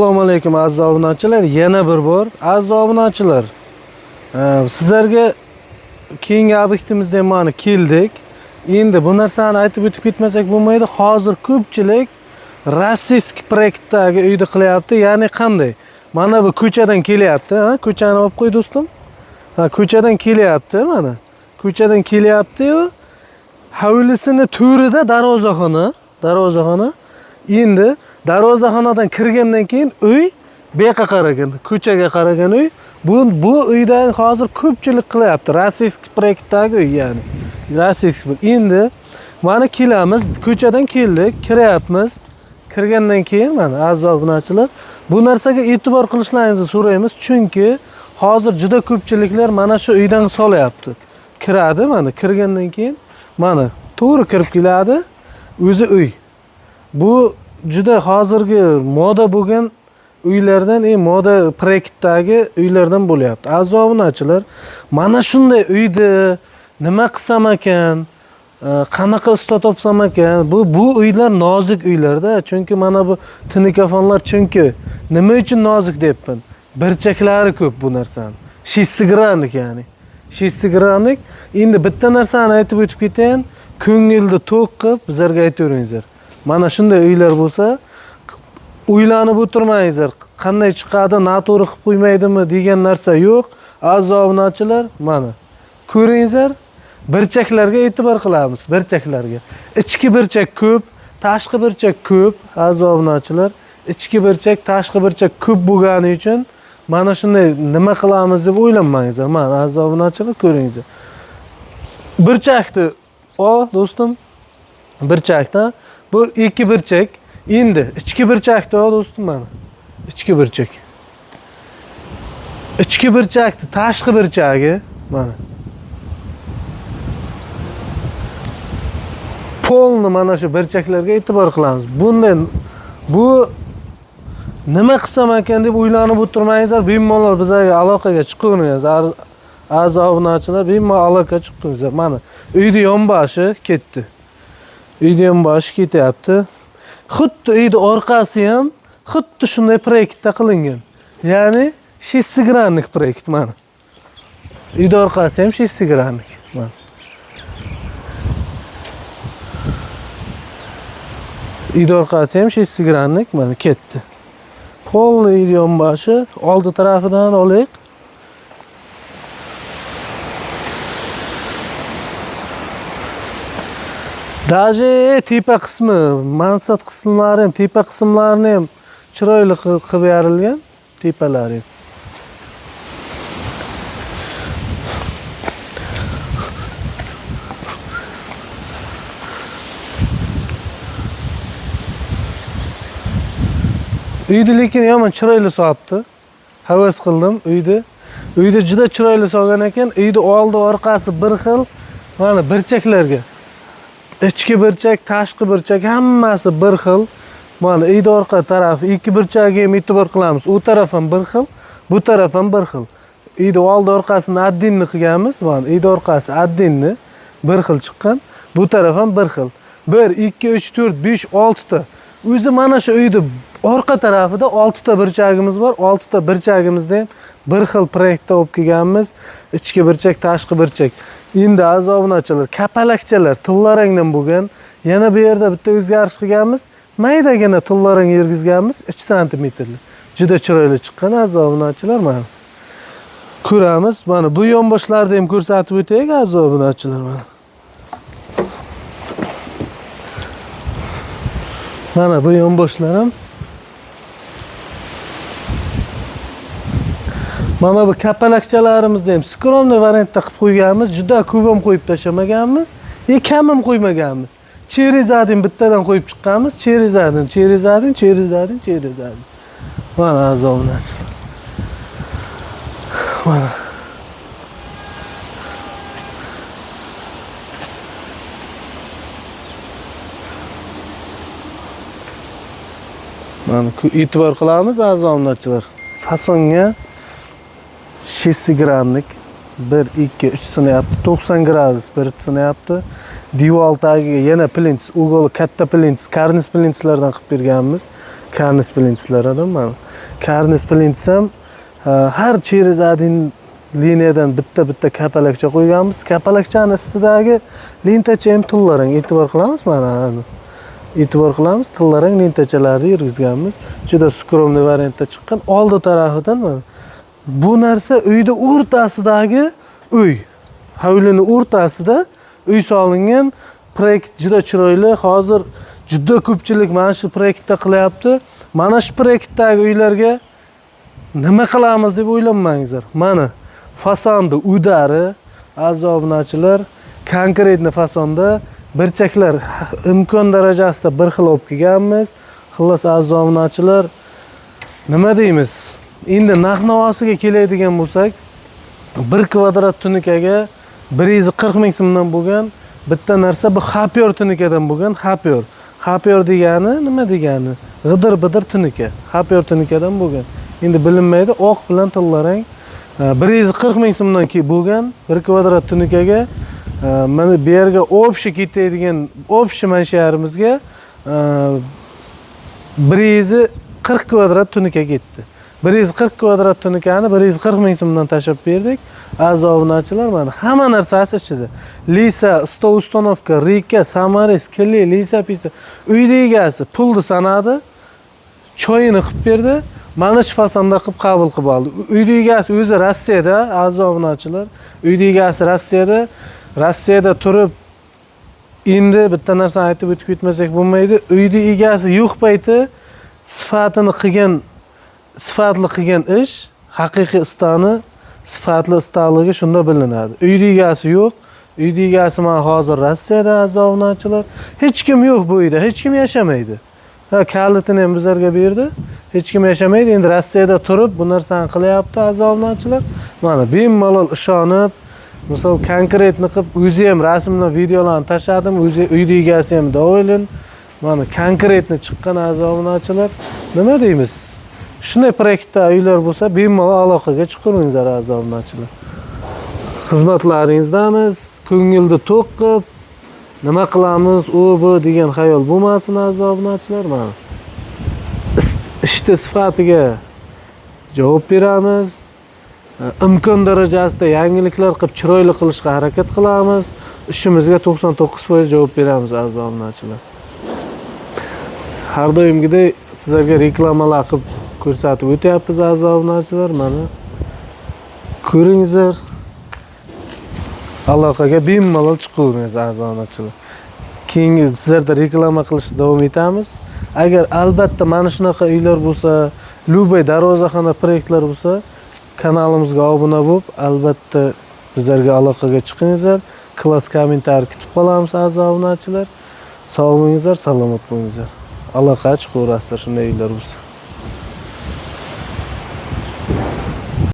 Assalomu alaykum aziz obunachilar, yana bir bor aziz obunachilar. Sizlarga keyingi obyektimizda mana keldik. Endi bu narsani aytib o'tib ketmasak bo'lmaydi. Hozir ko'pchilik rossiyskiy proyektdagi uyni qilyapti. Ya'ni qanday? Mana bu ko'chadan kelyapti, ha? Ko'chani olib qo'y do'stim. Ha, ko'chadan kelyapti mana. Ko'chadan kelyapti-yu, hovlisini to'rida darvozaxona. Endi darvozaxonadan kirgandan keyin uy bu yoqqa qaragan, ko'chaga qaragan uy. Bu uydan hozir ko'pchilik qilyapti. Rossiyskiy proyektdagi uy, ya'ni. Rossiyskiy. Endi mana kelamiz, ko'chadan keldik, kiryapmiz. Kirgandan keyin mana aziz obunachilar, bu narsaga e'tibor qilishlaringizni so'raymiz, chunki hozir juda ko'pchiliklar mana shu uydan solyapti. Kiradi mana, kirgandan keyin mana to'g'ri kirib keladi, o'zi uy. Bu juda hozirgi moda bo'lgan uylardan, moda proyektdagi uylardan bo'lyapti. Aziz obunachilar, mana shunday uyni nima qilsam ekan, qanaqa usta topsam ekan? Bu uylar nozik uylarda, chunki mana bu tinikafonlar, chunki nima uchun nozik deyapman? Burchaklari ko'p bu narsani. Shisigranik ya'ni. Shisigranik. Endi bitta narsani aytib o'tib ketayin, ko'ngilni to'q qilib bizlarga aytaveringizlar. Mana shunday uylar bo'lsa, o'ylanib o'tirmangizlar. Qanday chiqadi, noto'g'ri qilib qo'ymaydimi degan narsa yo'q. Aziz obunachilar, mana ko'ringizlar, burchaklarga e'tibor qilamiz, burchaklarga. Ichki burchak ko'p, tashqi burchak ko'p, aziz obunachilar. Ichki burchak, tashqi burchak ko'p bo'lgani uchun mana shunday nima qilamiz deb o'ylanmangizlar. Mana aziz obunachilar, ko'ringizlar. Burchakni do'stim, burchakda bu ikki burchak. Endi ichki burchakda do'stim mana. Ichki burchak. Ichki burchakni tashqi burchagi mana. Polni mana shu burchaklarga e'tibor qilamiz. Bundan bu nima qilsam ekan deb o'ylanib o'tirmangizlar. Bemalol bizga aloqaga chiqaveringizlar. Aziz obunachilar, bemalol aloqaga chiqingizlar. Mana uyni yonboshi ketdi. Uyni yonboshi ketyapti. Xuddi uyni orqasi ham xuddi shunday proyektda qilingan. Ya'ni shisigranik proyekt mana. Uyni orqasi ham shisigranik mana. Uyni orqasi ham shisigranik mana ketdi. Polni uyni yonboshi oldi tarafidan olaylik. Даже tepa qismi, mansat qismlari ham, tepa qismlarini ham chiroyli qilib berilgan, tepalari. Uyni lekin yomon chiroyli solibdi. Havas qildim uyni. Uyni juda chiroyli solgan ekan. Uyni oldi orqasi bir xil, mana burchaklarga. Ichki burchak, tashqi burchak hammasi bir xil. Mana uyni orqa tarafi ikki burchagiga ham e'tibor qilamiz. U taraf ham bir xil, bu taraf ham bir xil. Uyni oldi orqasini addinni qilganmiz. Mana uyni orqasi addinni bir xil chiqqan. Bu taraf ham bir xil. 1 2 3 4 5 6 ta. O'zi mana shu uyni orqa tarafida 6 ta burchagimiz bor. 6 ta burchagimizda ham bir xil proyektda olib kelganmiz. Ichki burchak, tashqi burchak. Endi aziz obunachilar, kapalakchalar tillarangdan bo'lgan. Yana bu yerda bitta o'zgarish qilganmiz. Maydagina tillarang yurgizganmiz, 3 sm. Juda chiroyli chiqqan aziz obunachilar mana. Ko'ramiz. Mana bu yonboshlarni ham ko'rsatib o'taylik aziz obunachilar mana. Mana bu yonboshlar ham. Mana bu kapalakchalarimizni ham skromniy variantda qilib qo'yganmiz. Juda ko'p ham qo'yib tashamaganmiz, kam ham qo'ymaganmiz. Cherizadin bittadan qo'yib chiqqanmiz. Cherizadin. Mana azoblar. Mana. Mana e'tibor qilamiz aziz obunachilar. Fasonga shisigranik 1 2 3 sinayapti, 90 gradus bir sinayapti. Dival tagiga yana plints, ugol katta plints, karniz plintslardan qilib berganmiz. Karniz plintslardan mana. karniz plintis ham har через один liniyadan bitta kapalakcha qo'yganmiz. Kapalakchani ustidagi lintacha ham tillarang e'tibor qilamiz mana. E'tibor qilamiz, tillarang lintachalarni yurgizganmiz. Juda skromniy variantda chiqqan. Oldi tarafidan mana bu narsa uyda o'rtasidagi uy. Hovlining o'rtasida uy solingan. Proyekt juda chiroyli. Hozir juda ko'pchilik mana shu proyektda qilyapti. Mana shu proyektdagi uylarga nima qilamiz deb o'ylamangizlar. Mana fasonda udari, aziz obunachilar, konkretni fasonda burchaklar imkon darajasida bir xil olib kelganmiz. Xullas aziz obunachilar, nima deymiz? Endi narx-navosiga keladigan bo'lsak, 1 kvadrat tunikaga 140 ming so'mdan bo'lgan bitta narsa bu xapyor tunikadan bo'lgan. Xapyor degani nima degani? G'idir-bidir tunika. Xapyor tunikadan bo'lgan. Endi bilinmaydi, oq bilan tillarang 140 ming so'mdan bo'lgan 1 kvadrat tunikaga mana bu yerga общий ketadigan общий mansharimizga 140 kvadrat tunika ketdi. 140 kvadrat tunikani 140 ming so'mdan tashlab berdik. Aziz obunachilar, mana hamma narsasi ichida. Lisa, stol uстановка, rika, samaris, kili, lisa, pizza. Uyda egasi pulni sanadi, choyini qilib berdi. Mana shu fasonda qilib qabul qilib oldi. Uyda egasi o'zi Rossiyada, aziz obunachilar. Uyda egasi Rossiyada turib endi bitta narsani aytib o'tib ketmasak bo'lmaydi. Uyda egasi yo'q payti sifatli qilgan ish, haqiqiy ustani sifatli ustaligi shunda bilinadi. Uyda egasi yo'q. Uyda egasi mana hozir Rossiyada, aziz obunachilar. Hech kim yo'q bu uyda, hech kim yashamaydi. Kalitini ham bizlarga berdi. Hech kim yashamaydi. Endi Rossiyada turib bu narsani qilyapti, aziz obunachilar. Mana bemalol ishonib, misol konkretni qilib, o'zi ham rasmlar, videolarni tashladim. O'zi uyda egasi ham do'ylin. Mana konkretni chiqqan, aziz obunachilar. Nima deymiz? Shunday proyektda uylar bo'lsa, bemalol aloqaga chiqaringizlar, aziz obunachilar. Xizmatlaringizdamiz. Ko'ngilni to'q qilib, nima qilamiz, u bu degan xayol bo'lmasin, aziz obunachilar. Mana ishni sifatiga javob beramiz. Imkon darajasida yangiliklar qilib chiroyli qilishga harakat qilamiz. Ishimizga 99% javob beramiz, aziz obunachilar. Har doimgidek sizlarga reklamalar qilib ko'rsatib o'tyapmiz, aziz obunachilar. Mana ko'ringizlar. Aloqaga bemalol chiqaveramiz, aziz obunachilar. Keyingi sizlarda reklama qilishda davom etamiz. Agar albatta mana shunaqa uylar bo'lsa, любой darvozaxona proyektlar bo'lsa, kanalimizga obuna bo'lib, albatta bizlarga aloqaga chiqingizlar. Klass kommentariy kutib qolamiz, aziz obunachilar. Sog' bo'lingizlar, salomat bo'lingizlar. Aloqa chiqaverasizlar shunday uylar bo'lsa.